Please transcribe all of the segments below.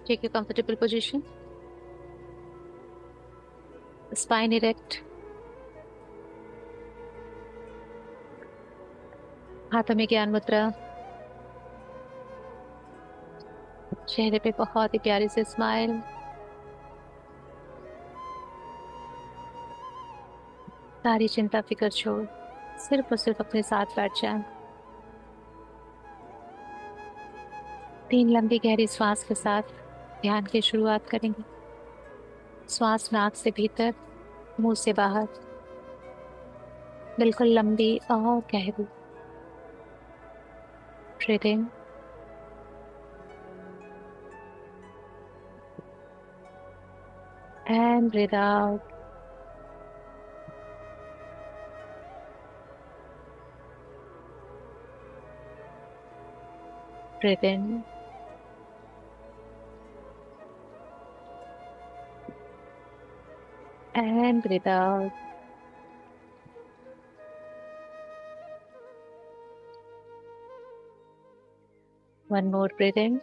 Take a comfortable position. Spine erect. हाथों में ज्ञान मुद्रा। चेहरे पे बहुत ही प्यारी से स्माइल। सारी चिंता फिक्र छोड़ सिर्फ और सिर्फ अपने साथ बैठ जाए। 3 लंबी गहरी श्वास के साथ ध्यान की शुरुआत करेंगे। श्वास नाक से भीतर, मुंह से बाहर, बिल्कुल लंबी और गहरी। Breathe in and breathe out. Breathe in and breathe out. One more, breathe in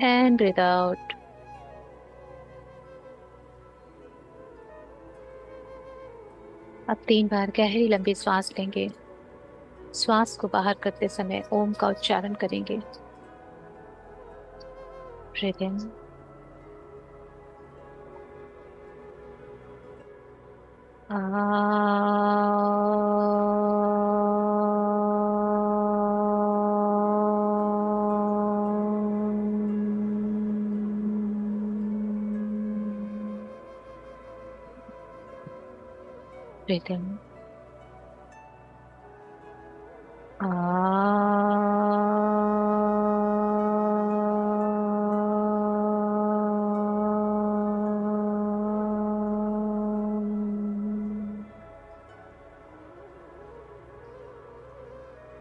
and breathe out. अब 3 बार गहरी लंबी श्वास लेंगे। श्वास को बाहर करते समय ओम का उच्चारण करेंगे। Breathe in breathe in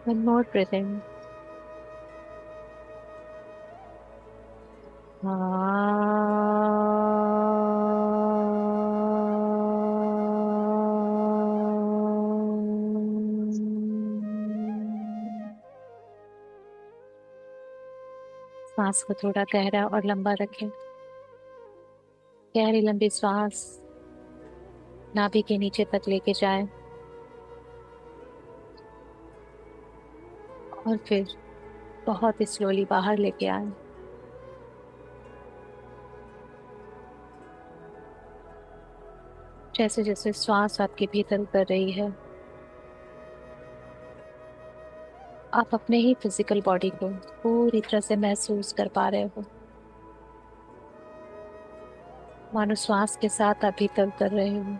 one more, breathe in सांस को थोड़ा गहरा और लंबा रखें। गहरी लंबी सांस नाभि के नीचे तक लेके जाए और फिर बहुत ही स्लोली बाहर लेके आए। जैसे जैसे श्वास आपके भीतर उतर रही है, आप अपने ही फिजिकल बॉडी को पूरी तरह से महसूस कर पा रहे हो। मानो श्वास के साथ आप भीतर उतर रहे हो।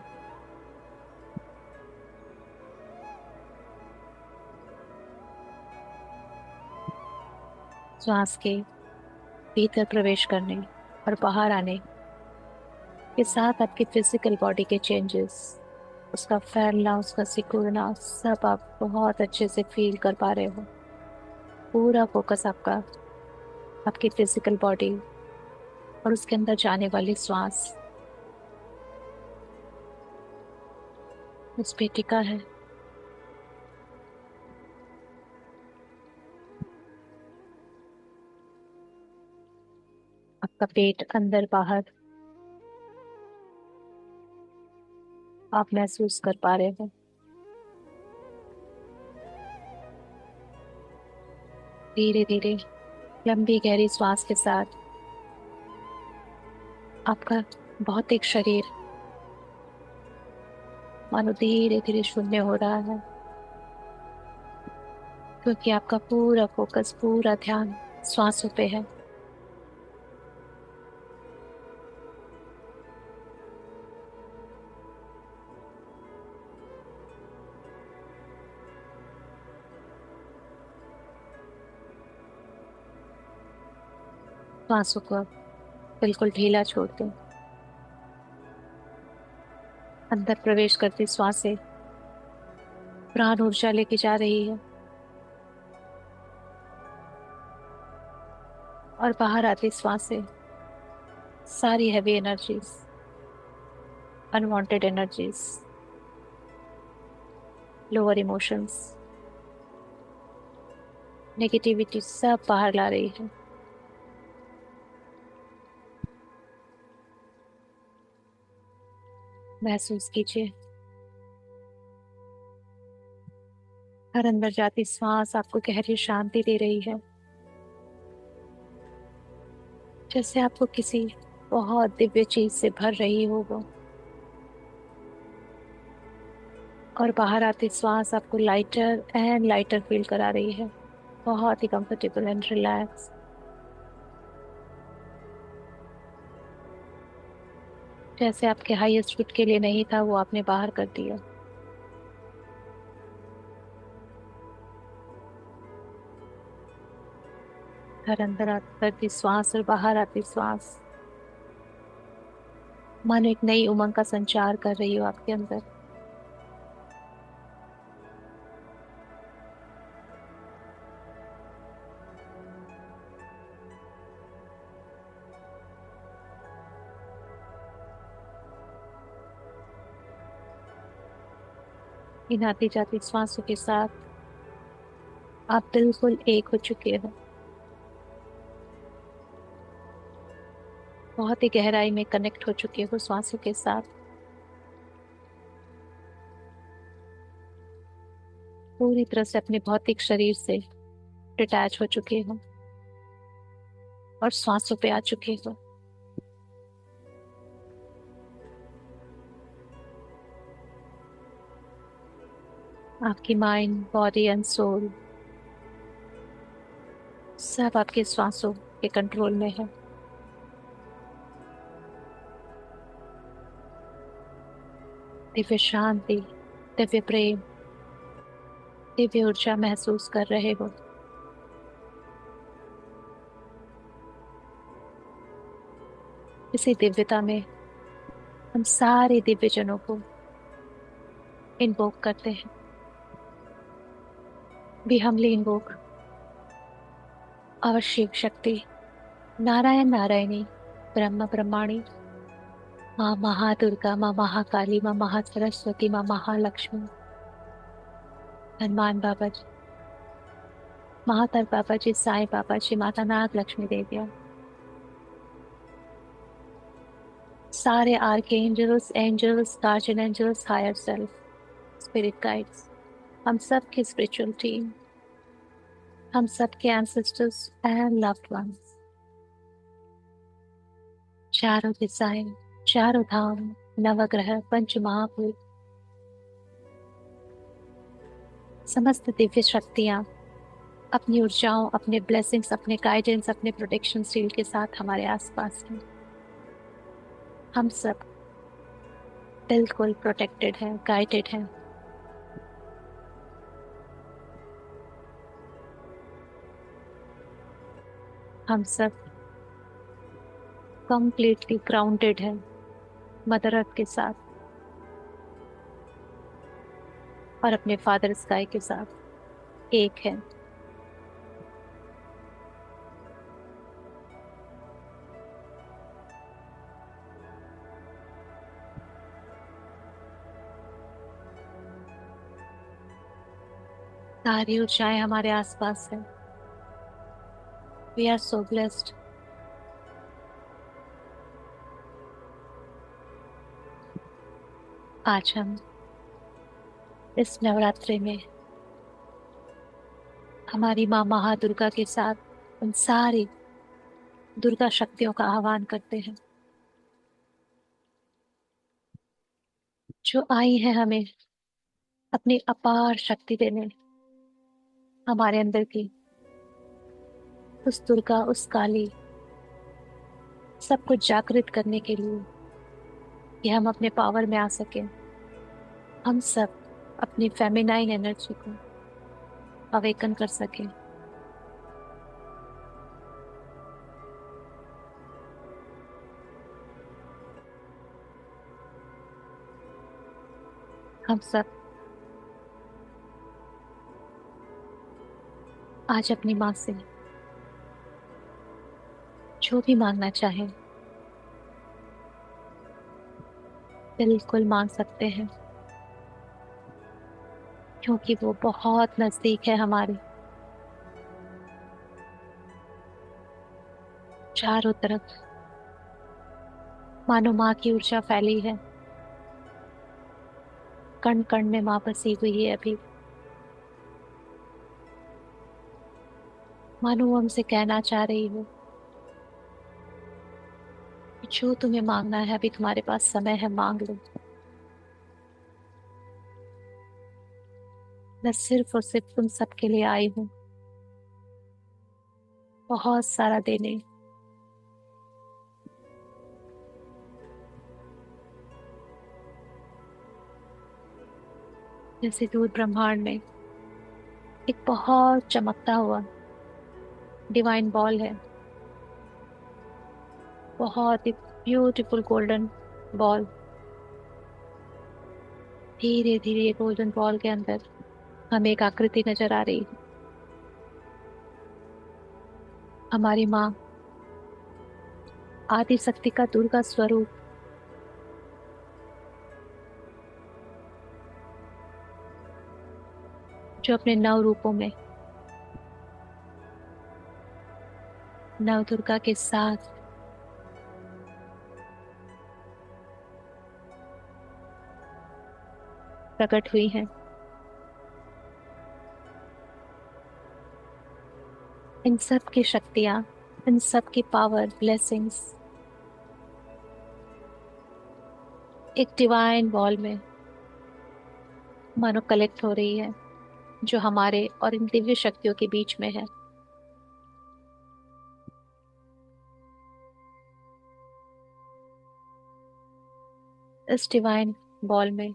श्वास के भीतर प्रवेश करने और बाहर आने के साथ आपकी फिजिकल बॉडी के चेंजेस, उसका फैलना, उसका सिकुड़ना, सब आप बहुत अच्छे से फील कर पा रहे हो। पूरा फोकस आपका आपकी फिजिकल बॉडी और उसके अंदर जाने वाली श्वास उस पे टिका है। आपका पेट अंदर बाहर आप महसूस कर पा रहे हो। धीरे धीरे लंबी गहरी श्वास के साथ आपका भौतिक शरीर मानो धीरे धीरे शून्य हो रहा है, क्योंकि आपका पूरा फोकस, पूरा ध्यान श्वासों पे है। श्वासों को अब बिल्कुल ढीला छोड़ दें। अंदर प्रवेश करती श्वासें प्राण ऊर्जा लेके जा रही है और बाहर आती श्वासें सारी heavy energies, unwanted energies, lower emotions, negativity सब बाहर ला रही है। महसूस कीजिए हर अंदर जाती सांस आपको गहरी शांति दे रही है, जैसे आपको किसी बहुत दिव्य चीज से भर रही हो वो। और बाहर आती सांस आपको लाइटर एंड लाइटर फील करा रही है, बहुत ही कंफर्टेबल एंड रिलैक्स। जैसे आपके हाईएस्ट गुड के लिए नहीं था वो आपने बाहर कर दिया। हर अंदर आती श्वास और बाहर आती श्वास मानो एक नई उमंग का संचार कर रही हो आपके अंदर। इन आती जाती श्वासों के साथ आप बिल्कुल एक हो चुके हो, बहुत ही गहराई में कनेक्ट हो चुके हो श्वासों के साथ। पूरी तरह से अपने भौतिक शरीर से डिटैच हो चुके हो और श्वासों पे आ चुके हो। आपकी माइंड बॉडी एंड सोल सब आपके श्वासों के कंट्रोल में है। दिव्य शांति, दिव्य प्रेम, दिव्य ऊर्जा महसूस कर रहे हो। इसी दिव्यता में हम सारे दिव्य जनों को इन्वोक करते हैं। भी हमली इन्वोक आवश्यक शक्ति नारायण नारायणी ब्रह्म ब्रह्माणी माँ महादुर्गा माँ महाकाली माँ महासरस्वती माँ महालक्ष्मी, हनुमान बाबा जी, महातर बाबा जी, साईं बाबा जी, माता नाग लक्ष्मी देविया, सारे archangels, angels, guardian angels, higher self, spirit guides, हम सब की स्पिरिचुअल टीम, हम सब के एंसेस्टर्स एंड लव्ड वंस, चारों दिशाएं, चारों धाम, नवग्रह, पंच महाभूत, समस्त दिव्य शक्तियां अपनी ऊर्जाओं, अपने ब्लेसिंग्स, अपने गाइडेंस, अपने प्रोटेक्शन शील्ड के साथ हमारे आसपास हैं। हम सब बिल्कुल प्रोटेक्टेड हैं, गाइडेड हैं। हम सब कंप्लीटली ग्राउंडेड हैं मदर अर्थ के साथ और अपने फादर स्काई के साथ एक है। सारी ऊंचाएं हमारे आसपास है। We are so blessed. आज हम इस नवरात्रि में हमारी माँ महादुर्गा के साथ उन सारी दुर्गा शक्तियों का आह्वान करते हैं जो आई है हमें अपनी अपार शक्ति देने, हमारे अंदर की उस दुर्गा, उस काली, सब कुछ जागृत करने के लिए कि हम अपने पावर में आ सके। हम सब अपनी फेमिनाइन एनर्जी को अवेकन कर सके। हम सब आज अपनी माँ से जो भी मांगना चाहे बिल्कुल मांग सकते हैं, क्योंकि वो बहुत नजदीक है हमारे। चारों तरफ मानो माँ की ऊर्जा फैली है। कण कण में माँ बसी हुई है अभी। मानो वो हमसे कहना चाह रही हो कि जो तुम्हें मांगना है अभी तुम्हारे पास समय है, मांग लो। मैं सिर्फ और सिर्फ तुम सबके लिए आई हूँ, बहुत सारा देने। जैसे दूर ब्रह्मांड में एक बहुत चमकता हुआ डिवाइन बॉल है, बहुत ही ब्यूटीफुल गोल्डन बॉल। धीरे धीरे ये गोल्डन बॉल के अंदर हमें एक आकृति नजर आ रही है। हमारी माँ आदि शक्ति का दुर्गा स्वरूप, जो अपने नव रूपों में नव दुर्गा के साथ प्रकट हुई हैं। इन सब की शक्तियां, इन सब की पावर, ब्लेसिंग्स एक डिवाइन बॉल में मानो कलेक्ट हो रही है, जो हमारे और इन दिव्य शक्तियों के बीच में है। इस डिवाइन बॉल में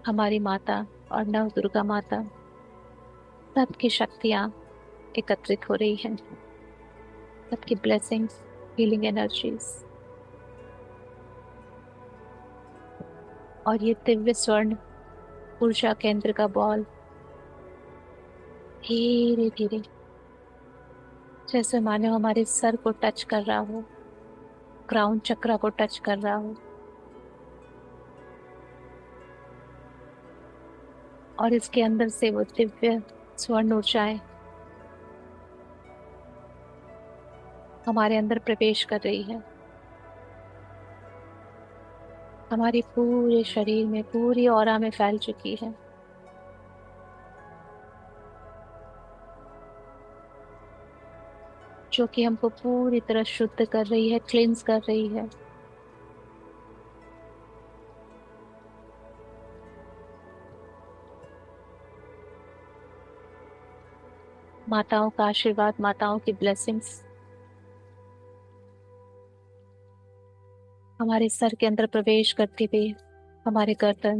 हमारी माता और नव दुर्गा माता सबकी शक्तियां एकत्रित हो रही हैं, सबकी ब्लेसिंग्स, हीलिंग एनर्जीज। और ये दिव्य स्वर्ण ऊर्जा केंद्र का बॉल धीरे धीरे, जैसे मानो हमारे सर को टच कर रहा हो, क्राउन चक्रा को टच कर रहा हो, और इसके अंदर से वो दिव्य स्वर्ण ऊर्जाएं हमारे अंदर प्रवेश कर रही है। हमारी पूरे शरीर में, पूरी ऑरा में फैल चुकी है। जो कि हमको पूरी तरह शुद्ध कर रही है, क्लींस कर रही है। माताओं का आशीर्वाद, माताओं की ब्लेसिंग्स हमारे सर के अंदर प्रवेश करती हुई हमारे गर्दन,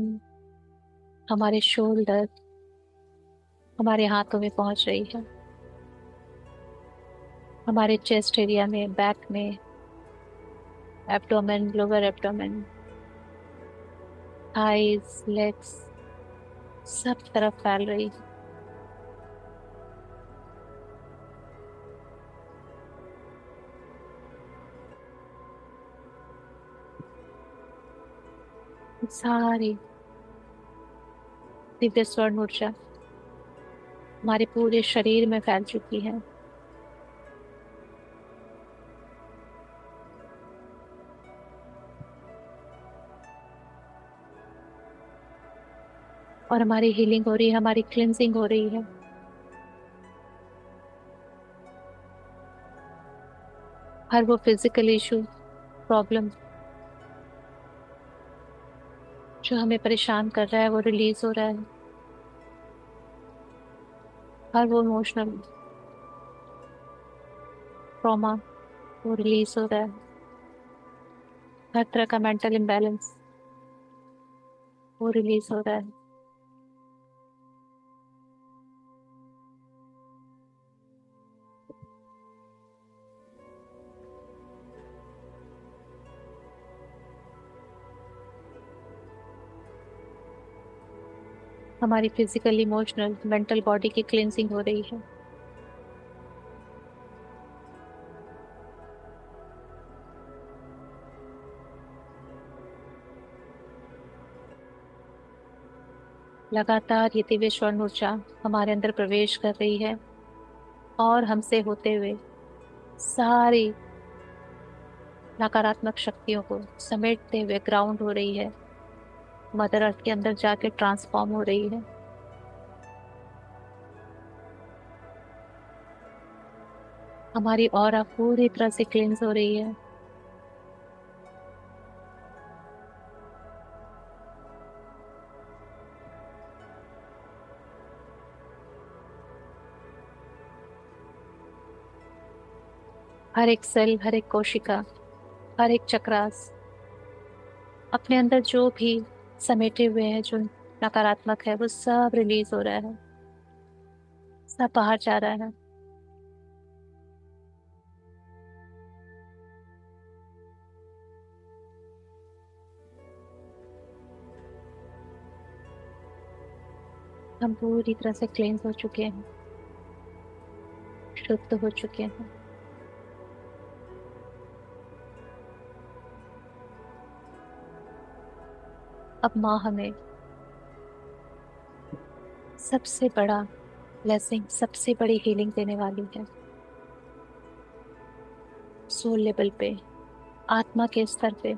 हमारे शोल्डर, हमारे हाथों में पहुंच रही है। हमारे चेस्ट एरिया में, बैक में, abdomen, lower abdomen, thighs, legs, सब तरफ फैल रही है। सारी दिव्य स्वर्ण ऊर्जा हमारे पूरे शरीर में फैल चुकी है। और हमारी हीलिंग हो रही है, हमारी क्लिनजिंग हो रही है। हर वो फिजिकल इशू, प्रॉब्लम जो हमें परेशान कर रहा है वो रिलीज हो रहा है। हर वो इमोशनल ट्रॉमा वो रिलीज हो रहा है। हर तरह का मेंटल इम्बैलेंस वो रिलीज हो रहा है। हमारी फिजिकल, इमोशनल, मेंटल बॉडी की क्लिनजिंग हो रही है। लगातार ये दिव्य स्वर्ण ऊर्जा हमारे अंदर प्रवेश कर रही है और हमसे होते हुए सारी नकारात्मक शक्तियों को समेटते हुए ग्राउंड हो रही है, मदर अर्थ के अंदर जाके ट्रांसफॉर्म हो रही है। हमारी ऑरा पूरी तरह से क्लींस हो रही है। हर एक सेल, हर एक कोशिका, हर एक चक्रास अपने अंदर जो भी समेटे हुए है, जो नकारात्मक है, वो सब रिलीज हो रहा है, सब बाहर जा रहा है। हम पूरी तरह से क्लींस हो चुके हैं, शुद्ध हो चुके हैं। अब माँ हमें सबसे बड़ा ब्लेसिंग, सबसे बड़ी हीलिंग देने वाली है। सोल लेवल पे, आत्मा के स्तर पे,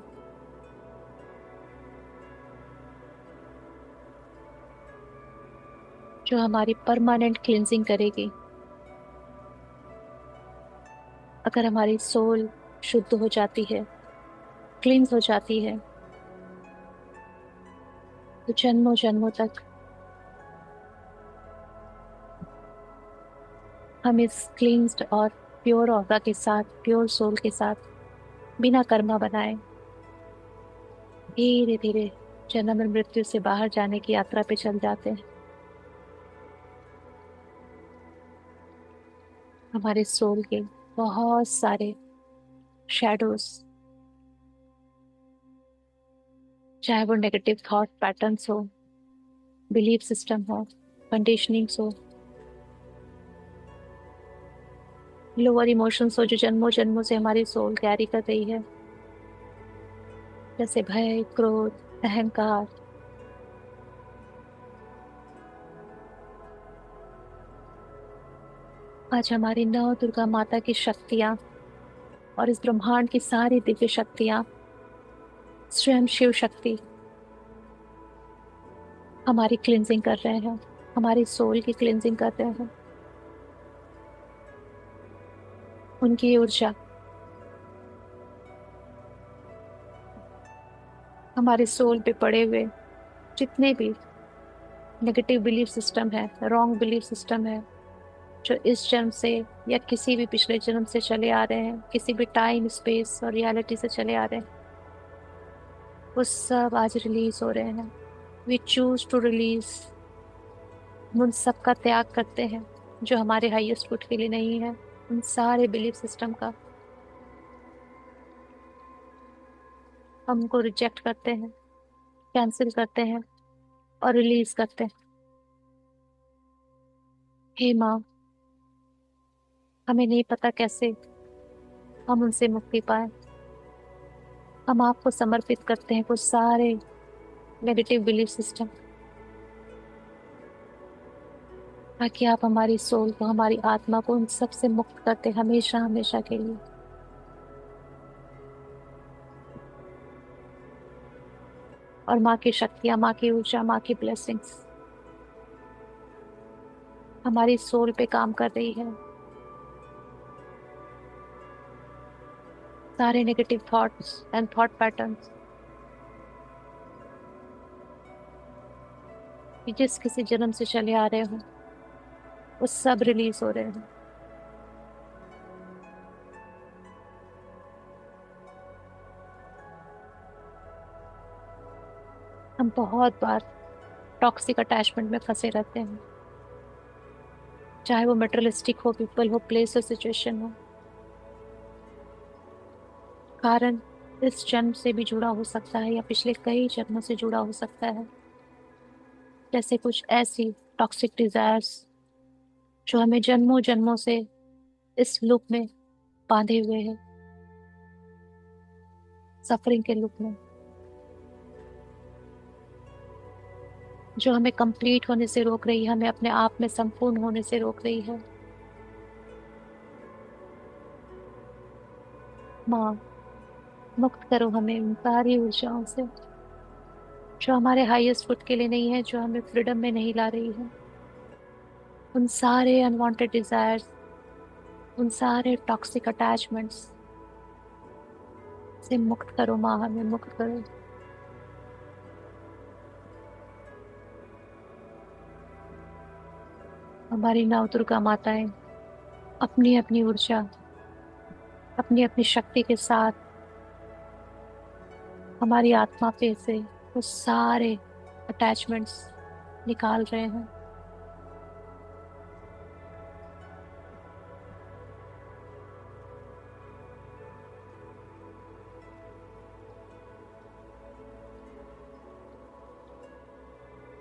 जो हमारी परमानेंट क्लींजिंग करेगी। अगर हमारी सोल शुद्ध हो जाती है, क्लींस हो जाती है, तो जन्मों जन्मों तक हम इस क्लींस्ड और प्योर ऑरा के साथ, प्योर सोल के साथ, बिना कर्मा बनाए धीरे धीरे जन्म और मृत्यु से बाहर जाने की यात्रा पे चल जाते हैं। हमारे सोल के बहुत सारे शैडोज, चाहे वो नेगेटिव थॉट पैटर्न्स हो, बिलीफ सिस्टम हो, कंडीशनिंग्स हो, लोअर इमोशंस हो, जो जन्मों जन्मों से हमारी सोल कैरी कर रही है, जैसे भय, क्रोध, अहंकार। आज हमारी नौ दुर्गा माता की शक्तियां और इस ब्रह्मांड की सारी दिव्य शक्तियां, स्वयं शिव शक्ति हमारी क्लिनजिंग कर रहे हैं, हमारी सोल की क्लिनजिंग कर रहे हैं। उनकी ऊर्जा हमारे सोल पे पड़े हुए जितने भी नेगेटिव बिलीफ सिस्टम है, रॉन्ग बिलीफ सिस्टम है, जो इस जन्म से या किसी भी पिछले जन्म से चले आ रहे हैं, किसी भी टाइम स्पेस और रियलिटी से चले आ रहे हैं, वो सब आज रिलीज हो रहे हैं। We choose to release. हम उन सब का त्याग करते हैं जो हमारे हाईएस्ट गुड के लिए नहीं है, उन सारे बिलीफ सिस्टम का हम उनको रिजेक्ट करते हैं, कैंसिल करते हैं और रिलीज करते हैं। हे माँ, हमें नहीं पता कैसे हम उनसे मुक्ति पाए। हम आपको समर्पित करते हैं वो सारे नेगेटिव बिलीफ सिस्टम, ताकि आप हमारी सोल को, हमारी आत्मा को उन सब से मुक्त करते हमेशा हमेशा के लिए। और माँ की शक्तियाँ, माँ की ऊर्जा, माँ की ब्लेसिंग्स हमारी सोल पे काम कर रही है। सारे negative thoughts and thought patterns जिस किसी जन्म से चले आ रहे हो, वो सब रिलीज हो रहे हैं। हम बहुत बार टॉक्सिक अटैचमेंट में फंसे रहते हैं, चाहे वो मटेरियलिस्टिक हो, पीपल हो, प्लेस हो, सिचुएशन हो। कारण इस जन्म से भी जुड़ा हो सकता है या पिछले कई जन्मों से जुड़ा हो सकता है। जैसे कुछ ऐसी टॉक्सिक डिजायर्स जो हमें जन्मों जन्मों से इस लूप में बांधे हुए हैं, सफरिंग के लूप में, जो हमें कंप्लीट होने से रोक रही है, हमें अपने आप में संपूर्ण होने से रोक रही है। माँ, मुक्त करो हमें उन सारी ऊर्जाओं से जो हमारे हाईएस्ट गुड के लिए नहीं है, जो हमें फ्रीडम में नहीं ला रही है। उन सारे अनवांटेड डिजायर्स, उन सारे टॉक्सिक अटैचमेंट्स से मुक्त करो माँ, हमें मुक्त करो। हमारी नव दुर्गा माताएं अपनी अपनी ऊर्जा, अपनी अपनी शक्ति के साथ हमारी आत्मा पे से वो सारे अटैचमेंट्स निकाल रहे हैं।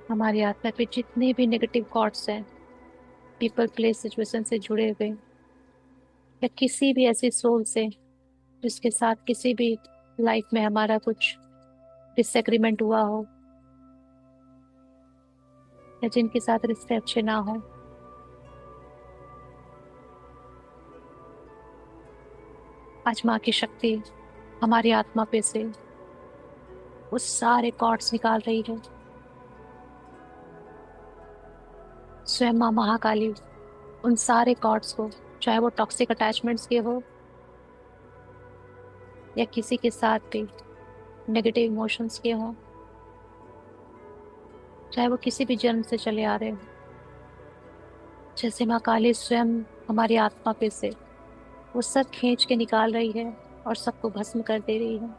हमारी आत्मा पे जितने भी नेगेटिव थॉट्स हैं, पीपल प्लेस सिचुएशन से जुड़े हुए, या किसी भी ऐसी सोल से जिसके साथ किसी भी लाइफ में हमारा कुछ डिसएग्रीमेंट हुआ हो, या जिनके साथ रिश्ते अच्छे ना हो, आज माँ की शक्ति हमारी आत्मा पे से उस सारे कॉर्ड्स निकाल रही है। स्वयं माँ महाकाली उन सारे कॉर्ड्स को, चाहे वो टॉक्सिक अटैचमेंट्स के हो या किसी के साथ भी नेगेटिव इमोशंस के हो, चाहे वो किसी भी जन्म से चले आ रहे हो, जैसे माँ काली स्वयं हमारी आत्मा पे से वो सब खींच के निकाल रही है और सबको भस्म कर दे रही है।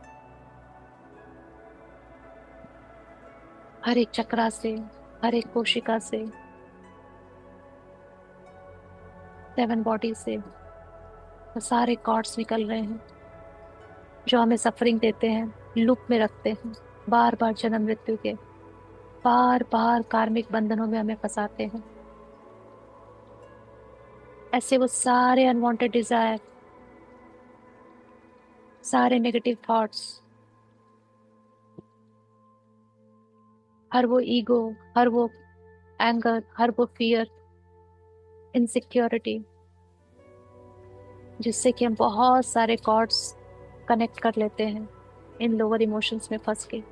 हर एक चक्रा से, हर एक कोशिका से, 7 बॉडी से वो सारे कॉर्ड्स निकल रहे हैं जो हमें सफरिंग देते हैं, लूप में रखते हैं, बार बार जन्म मृत्यु के, बार बार कार्मिक बंधनों में हमें फंसाते हैं। ऐसे वो सारे अनवांटेड डिजायर, सारे नेगेटिव थॉट्स, हर वो ईगो, हर वो एंगर, हर वो फियर, इनसिक्योरिटी, जिससे कि हम बहुत सारे कॉर्ड्स कनेक्ट कर लेते हैं इन लोअर इमोशंस में फंस के,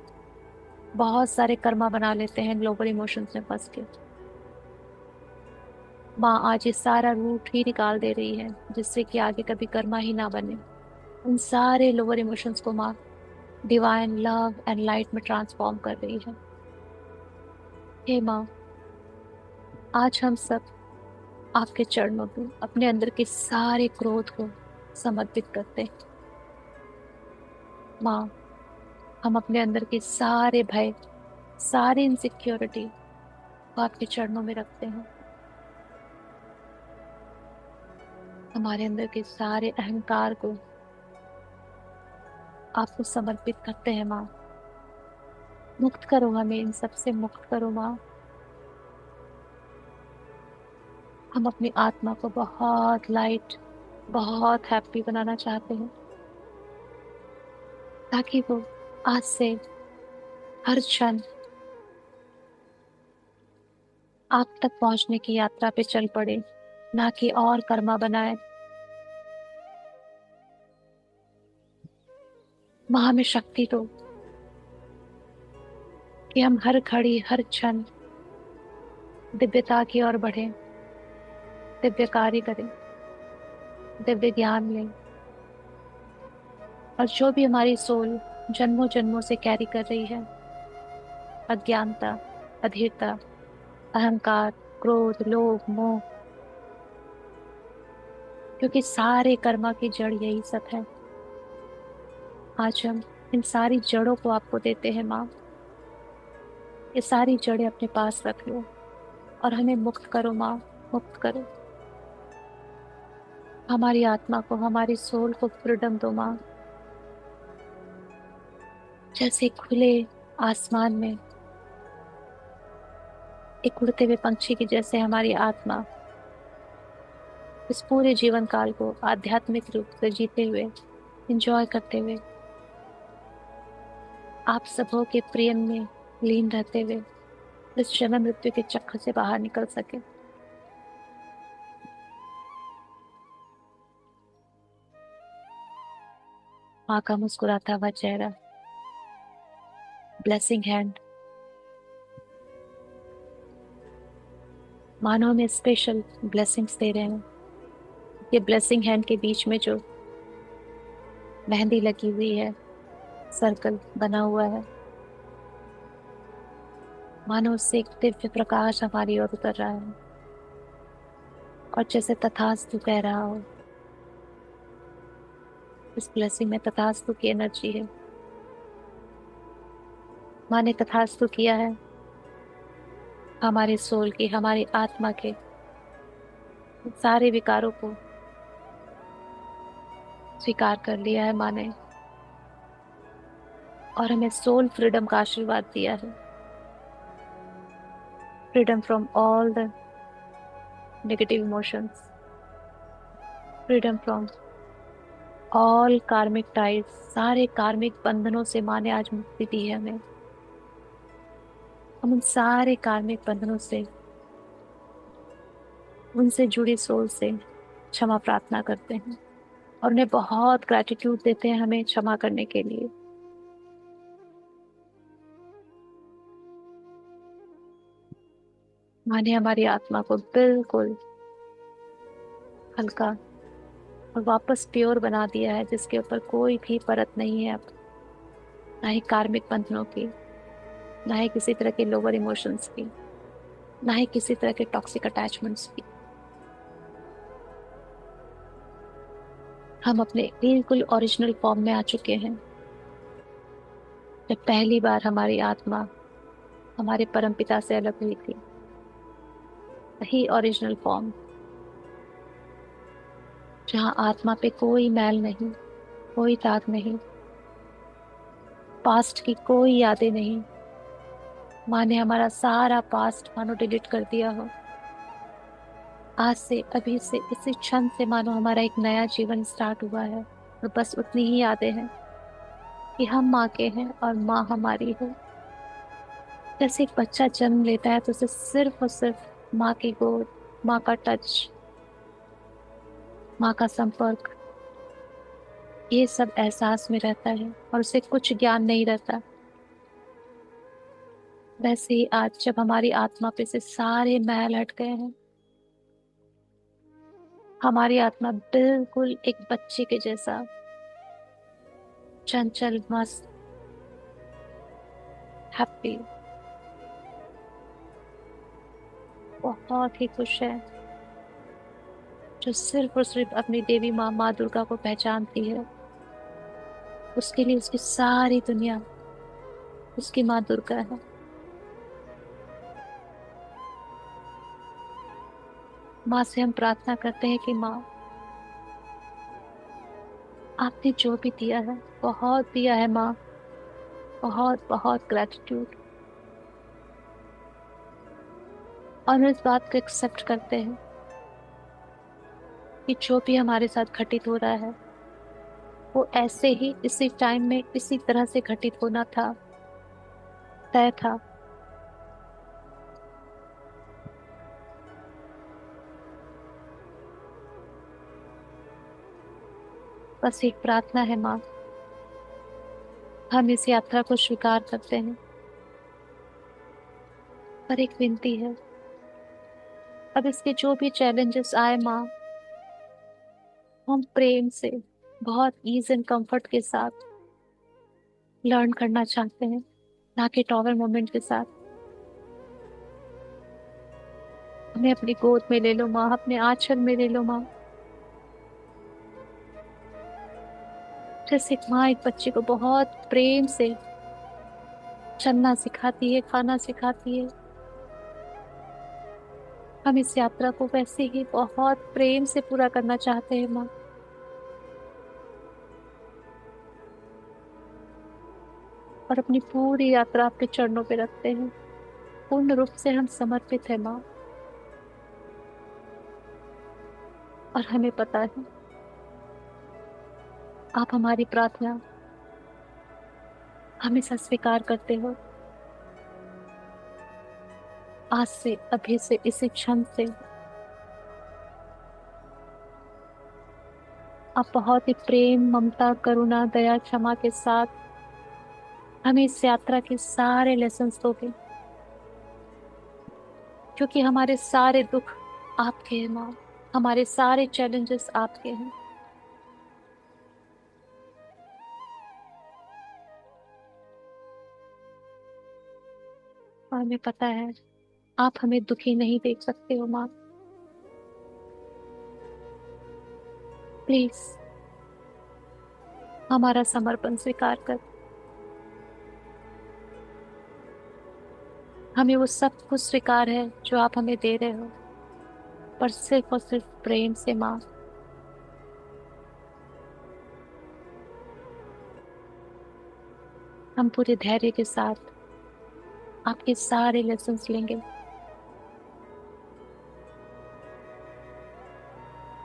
बहुत सारे कर्मा बना लेते हैं इन लोअर इमोशंस में फंस के। माँ आज ये सारा रूट ही निकाल दे रही है जिससे कि आगे कभी कर्मा ही ना बने। उन सारे लोअर इमोशंस को माँ डिवाइन लव एंड लाइट में ट्रांसफॉर्म कर रही है। हे माँ, आज हम सब आपके चरणों में अपने अंदर के सारे क्रोध को समर्पित करते हैं। माँ, हम अपने अंदर के सारे भय, सारी इनसिक्योरिटी को आपके चरणों में रखते हैं। हमारे अंदर के सारे अहंकार को आपको समर्पित करते हैं माँ। मुक्त करो हमें, इन सब से मुक्त करो माँ। हम अपनी आत्मा को बहुत लाइट, बहुत हैप्पी बनाना चाहते हैं, ताकि वो आज से हर क्षण आप तक पहुंचने की यात्रा पे चल पड़े, ना कि और कर्मा बनाए। माँ हमें शक्ति दो कि हम हर घड़ी, हर क्षण दिव्यता की ओर बढ़े, दिव्य कार्य करें, दिव्य ज्ञान लें, और जो भी हमारी सोल जन्मों जन्मों से कैरी कर रही है, अज्ञानता, अधीरता, अहंकार, क्रोध, लोभ, मोह, क्योंकि सारे कर्मा की जड़ यही सब है। आज हम इन सारी जड़ों को आपको देते हैं माँ। ये सारी जड़ें अपने पास रख लो और हमें मुक्त करो माँ, मुक्त करो। हमारी आत्मा को, हमारी सोल को फ्रीडम दो माँ। जैसे खुले आसमान में एक उड़ते हुए पंछी की जैसे हमारी आत्मा इस पूरे जीवन काल को आध्यात्मिक रूप से जीते हुए, एंजॉय करते हुए, आप सबों के प्रेम में लीन रहते हुए इस जन्म मृत्यु के चक्र से बाहर निकल सके। माँ का मुस्कुराता हुआ चेहरा, ब्लेसिंग हैंड। मानो हमें स्पेशल ब्लेसिंग्स दे रहे हैं। ये ब्लेसिंग हैंड के बीच में जो मेहंदी लगी हुई है, सर्कल बना हुआ है, मानो उससे एक दिव्य प्रकाश हमारी ओर उतर रहा है। और जैसे तथास्तु कह रहा हो, इस ब्लेसिंग में तथास्तु की एनर्जी है। माँ ने तथास्तु किया है, हमारे सोल की, हमारी आत्मा के सारे विकारों को स्वीकार कर लिया है माँ ने, और हमें सोल फ्रीडम का आशीर्वाद दिया है। Freedom from all the negative emotions, freedom from all कार्मिक टाइज। सारे कार्मिक बंधनों से माँ ने आज मुक्ति दी है हमें। हम उन सारे कार्मिक बंधनों से, उनसे जुड़ी सोल से क्षमा प्रार्थना करते हैं, और उन्हें बहुत ग्रैटिट्यूड देते हैं हमें क्षमा करने के लिए। माँ ने हमारी आत्मा को बिल्कुल हल्का और वापस प्योर बना दिया है, जिसके ऊपर कोई भी परत नहीं है अब, ना ही कार्मिक बंधनों की, ना ही किसी तरह के लोअर इमोशंस की, ना ही किसी तरह के टॉक्सिक अटैचमेंट्स की। हम अपने बिल्कुल ओरिजिनल फॉर्म में आ चुके हैं। जब पहली बार हमारी आत्मा हमारे परमपिता से अलग हुई थी, वही ओरिजिनल फॉर्म, जहाँ आत्मा पे कोई मैल नहीं, कोई दाग नहीं, पास्ट की कोई यादें नहीं। माँ ने हमारा सारा पास्ट मानो डिलीट कर दिया हो। आज से, अभी से, इसी क्षण से मानो हमारा एक नया जीवन स्टार्ट हुआ है, और बस उतनी ही यादें हैं कि हम माँ के हैं और माँ हमारी है। जैसे एक बच्चा जन्म लेता है तो उसे सिर्फ और सिर्फ माँ की गोद, माँ का टच, माँ का संपर्क, ये सब एहसास में रहता है, और उसे कुछ ज्ञान नहीं रहता। वैसे ही आज जब हमारी आत्मा पे से सारे मैल हट गए हैं, हमारी आत्मा बिल्कुल एक बच्चे के जैसा चंचल, मस्त, हैप्पी, बहुत ही खुश है, जो सिर्फ और सिर्फ अपनी देवी माँ, माँ दुर्गा को पहचानती है। उसके लिए उसकी सारी दुनिया उसकी माँ दुर्गा है। माँ से हम प्रार्थना करते हैं कि माँ, आपने जो भी दिया है बहुत दिया है माँ, बहुत बहुत ग्रेटिट्यूड। और हम इस बात को एक्सेप्ट करते हैं कि जो भी हमारे साथ घटित हो रहा है, वो ऐसे ही इसी टाइम में इसी तरह से घटित होना था, तय था। बस एक प्रार्थना है माँ, हम इस यात्रा को स्वीकार करते हैं, पर एक विनती है, अब इसके जो भी चैलेंजेस आए माँ, हम प्रेम से, बहुत ईज एंड कंफर्ट के साथ लर्न करना चाहते हैं, ना कि टॉवर मोमेंट के साथ। हमें अपनी गोद में ले लो माँ, अपने आंचल में ले लो माँ। जैसे एक माँ एक बच्चे को बहुत प्रेम से चलना सिखाती है, खाना सिखाती है, हम इस यात्रा को वैसे ही बहुत प्रेम से पूरा करना चाहते हैं माँ। और अपनी पूरी यात्रा आपके चरणों पे रखते हैं, पूर्ण रूप से हम समर्पित है माँ। और हमें पता है आप हमारी प्रार्थना हमेशा स्वीकार करते हो। आज से, अभी से, इसी क्षण से आप बहुत ही प्रेम, ममता, करुणा, दया, क्षमा के साथ हमें इस यात्रा के सारे लेसन्स दोगे, क्योंकि हमारे सारे दुख आपके हैं माँ, हमारे सारे चैलेंजेस आपके हैं। और हमें पता है आप हमें दुखी नहीं देख सकते हो माँ। प्लीज हमारा समर्पण स्वीकार कर, हमें वो सब कुछ स्वीकार है जो आप हमें दे रहे हो, पर सिर्फ और सिर्फ प्रेम से माँ। हम पूरे धैर्य के साथ आपके सारे लेसन्स लेंगे,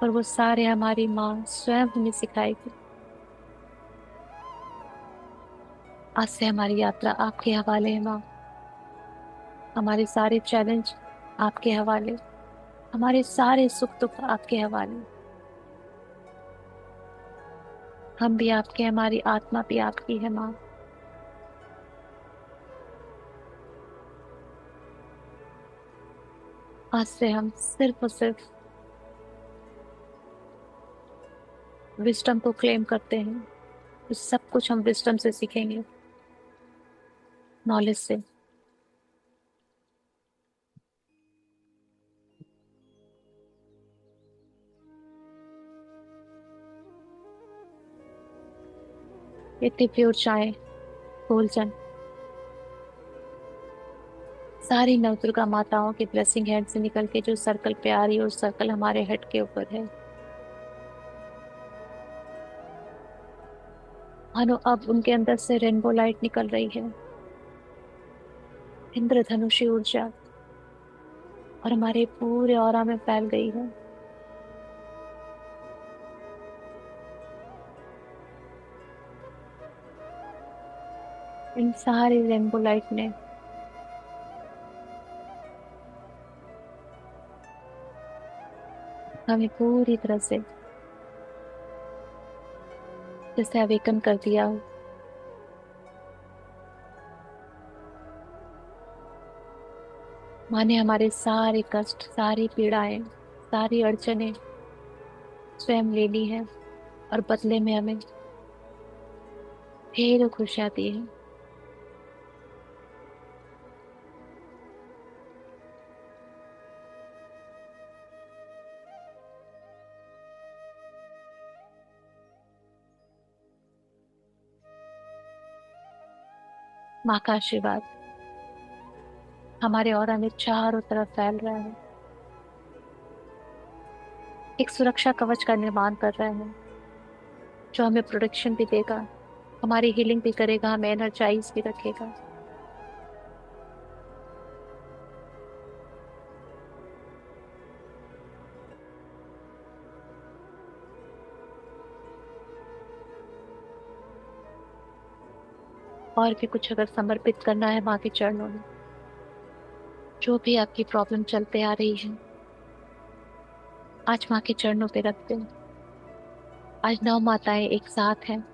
और वो सारे हमारी माँ स्वयं हमें सिखाएगी। आज से हमारी यात्रा आपके हवाले है माँ, हमारे सारे चैलेंज आपके हवाले, हमारे सारे सुख दुख आपके हवाले। हम भी आपके, हमारी आत्मा भी आपकी है माँ। आज से हम सिर्फ और सिर्फ विजडम को क्लेम करते हैं, तो सब कुछ हम विजडम से सीखेंगे, नॉलेज से। ये दिव्य ऊर्जाएं, फूलचंद, सारी नवदुर्गा माताओं की ब्लेसिंग हैंड से निकल के जो सर्कल पे आ रही है, और सर्कल हमारे हेड के ऊपर है, मानो अब उनके अंदर से रेनबो लाइट निकल रही है, इंद्रधनुषी ऊर्जा, और हमारे पूरे ऑरा में फैल गई है। इन सारी रेनबो लाइट ने हमें पूरी तरह से जैसे अवेकन कर दिया हो। माने हमारे सारे कष्ट, सारी पीड़ाएं, सारी अड़चने स्वयं ले ली है, और बदले में हमें ढेरों खुशियां दी है। माँ का आशीर्वाद हमारे ऑरा में चारों तरफ फैल रहा है, एक सुरक्षा कवच का निर्माण कर रहा है, जो हमें प्रोटेक्शन भी देगा, हमारी हीलिंग भी करेगा, हमें एनर्जाइज भी रखेगा। और भी कुछ अगर समर्पित करना है माँ के चरणों में, जो भी आपकी प्रॉब्लम चलते आ रही है, आज माँ के चरणों पे रखते हैं। आज नौ माताएं एक साथ हैं।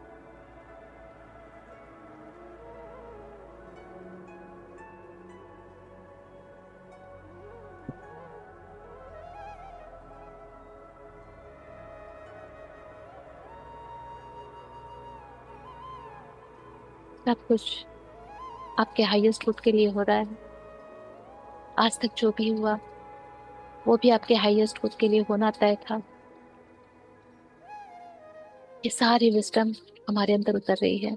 सब कुछ आपके हाईएस्ट गुड के लिए हो रहा है। आज तक जो भी हुआ वो भी आपके हाईएस्ट गुड के लिए होना तय था। ये सारी विजडम हमारे अंदर उतर रही है,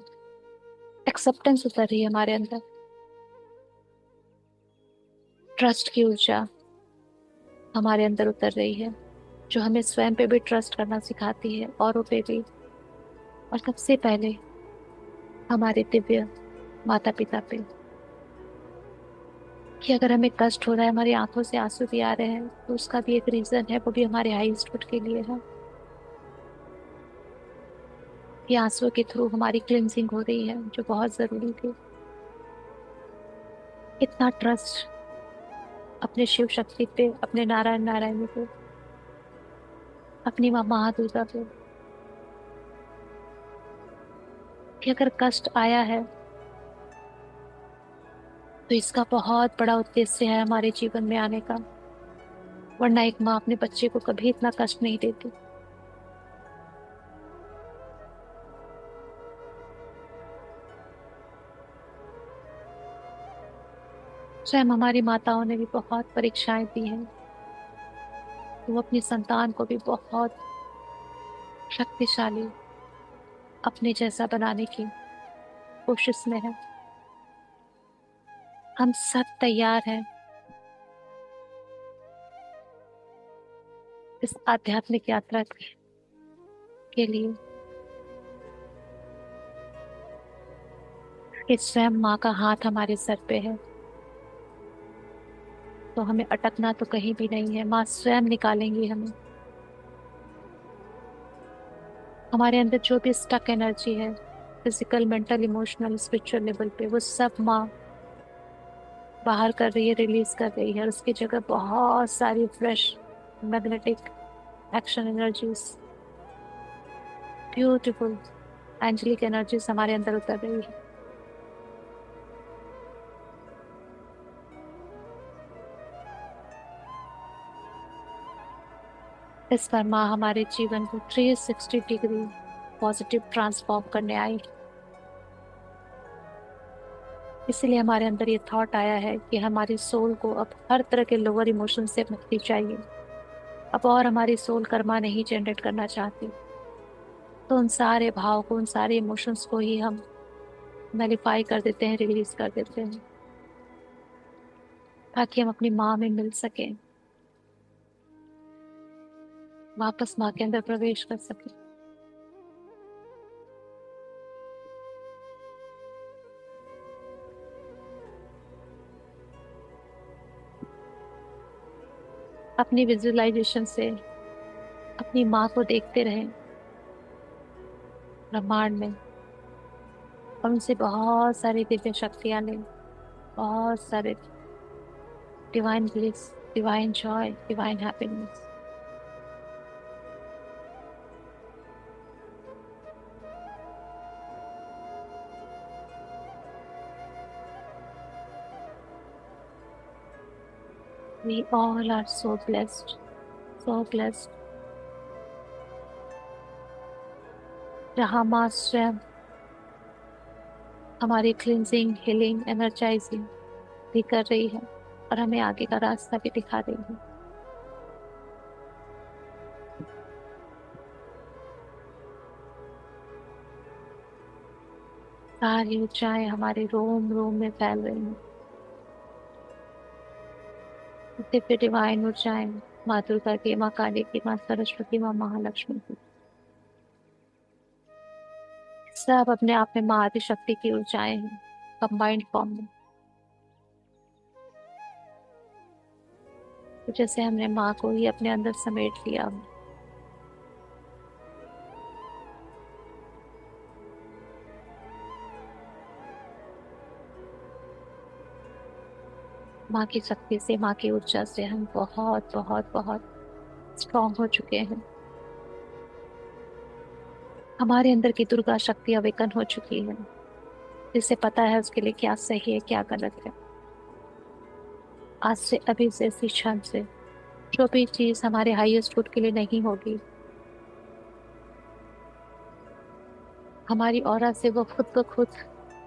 एक्सेप्टेंस उतर रही है हमारे अंदर, ट्रस्ट की ऊर्जा हमारे अंदर उतर रही है, जो हमें स्वयं पे भी ट्रस्ट करना सिखाती है, औरों पे भी, और सबसे पहले हमारे दिव्य माता पिता पे। कि अगर हमें कष्ट हो रहा है, हमारी आंखों से आंसू भी आ रहे हैं, तो उसका भी एक रीजन है, वो भी हमारे हाईएस्ट गुड के लिए है। ये आंसुओं के थ्रू हमारी क्लिनजिंग हो रही है, जो बहुत जरूरी थी। इतना ट्रस्ट अपने शिव शक्ति पे, अपने नारायण नारायणी पे, अपनी माँ महादुर्गा पे, कि अगर कष्ट आया है तो इसका बहुत बड़ा उद्देश्य है हमारे जीवन में आने का। वरना एक माँ अपने बच्चे को कभी इतना कष्ट नहीं देती। स्वयं हमारी माताओं ने भी बहुत परीक्षाएं दी हैं। वो अपनी संतान को भी बहुत शक्तिशाली अपने जैसा बनाने की कोशिश में है। हम सब तैयार हैं इस आध्यात्मिक यात्रा के लिए कि स्वयं माँ का हाथ हमारे सर पे है। तो हमें अटकना तो कहीं भी नहीं है, माँ स्वयं निकालेंगी हमें। हमारे अंदर जो भी स्टक एनर्जी है, physical, mental, emotional, spiritual level पे, वो सब माँ बाहर कर रही है, रिलीज कर रही है। और उसकी जगह बहुत सारी fresh magnetic action energies, beautiful angelic energies हमारे अंदर उतर रही है। इस पर माँ हमारे जीवन को 360 डिग्री पॉजिटिव ट्रांसफॉर्म करने आई। इसीलिए हमारे अंदर ये थॉट आया है कि हमारी सोल को अब हर तरह के लोअर इमोशन से मुक्ति चाहिए। अब और हमारी सोल कर्मा नहीं जनरेट करना चाहती। तो उन सारे भाव को, उन सारे इमोशंस को ही हम नलिफाई कर देते हैं, रिलीज कर देते हैं, ताकि हम अपनी माँ में मिल सकें, वापस माँ के अंदर प्रवेश कर सकें। अपनी विजुअलाइजेशन से अपनी माँ को देखते रहें ब्रह्मांड में, और उनसे बहुत सारी दिव्य शक्तियां लें, बहुत सारे divine bliss, divine Joy, divine happiness. We all are so blessed, so blessed। जहाँ माँ स्वयं हमारी क्लिनजिंग, हीलिंग, एनर्जाइजिंग भी कर रही है और हमें आगे का रास्ता भी दिखा रही है। सारी ऊंचाई हमारे रोम रोम में फैल रही है। दिव्य डिवाइन ऊंचाई, माँ दुर्गा की, माँ काली की, माँ सरस्वती, माँ महालक्ष्मी की, सब अपने आप में माँ आदिशक्ति की ऊंचाई हैं, कंबाइंड फॉर्म में। तो जैसे हमने माँ को ही अपने अंदर समेट लिया हो, माँ की शक्ति से, माँ की ऊर्जा से हम बहुत बहुत बहुत स्ट्रांग हो चुके हैं। हमारे अंदर की दुर्गा शक्ति अवेकन हो चुकी है, जिसे पता है उसके लिए क्या सही है, क्या गलत है। आज से, अभी से, इसी क्षण से जो भी चीज हमारे हाईएस्ट गुड के लिए नहीं होगी, हमारी ऑरा से वो खुद ब खुद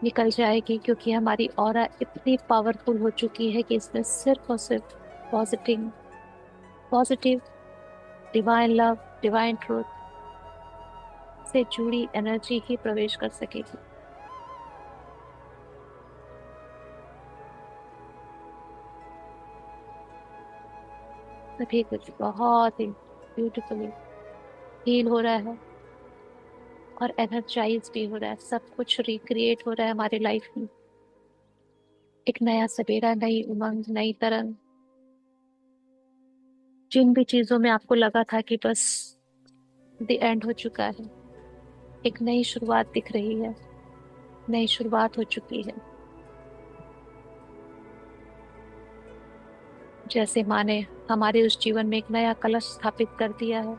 निकल जाएगी। क्योंकि हमारी ऑरा इतनी पावरफुल हो चुकी है कि इसमें सिर्फ और सिर्फ positive, positive divine love, divine truth से जुड़ी एनर्जी ही प्रवेश कर सकेगी। सभी कुछ बहुत ही ब्यूटीफुली हील हो रहा है और एनर्जाइज भी हो रहा है। सब कुछ रिक्रिएट हो रहा है हमारी लाइफ में। एक नया सवेरा, नई उमंग, नई तरंग। जिन भी चीजों में आपको लगा था कि बस द एंड हो चुका है, एक नई शुरुआत दिख रही है, नई शुरुआत हो चुकी है। जैसे माँ ने हमारे उस जीवन में एक नया कलश स्थापित कर दिया है,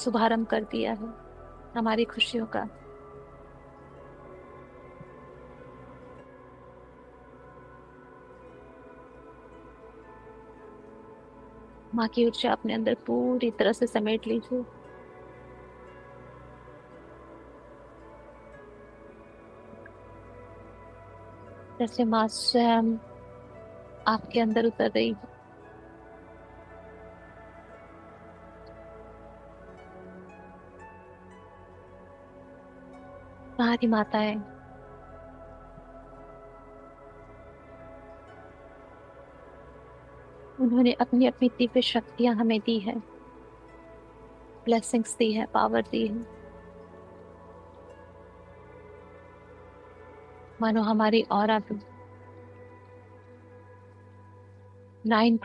शुभारंभ कर दिया है हमारी खुशियों का। माँ की ऊर्जा अपने अंदर पूरी तरह से समेट लीजिए। जैसे माँ स्वयं आपके अंदर उतर रही है। सारी माताएं, उन्होंने अपनी अपनी दिव्य शक्तियां हमें दी है, ब्लेसिंग्स दी है, पावर दी है। मानो हमारी ऑरा 9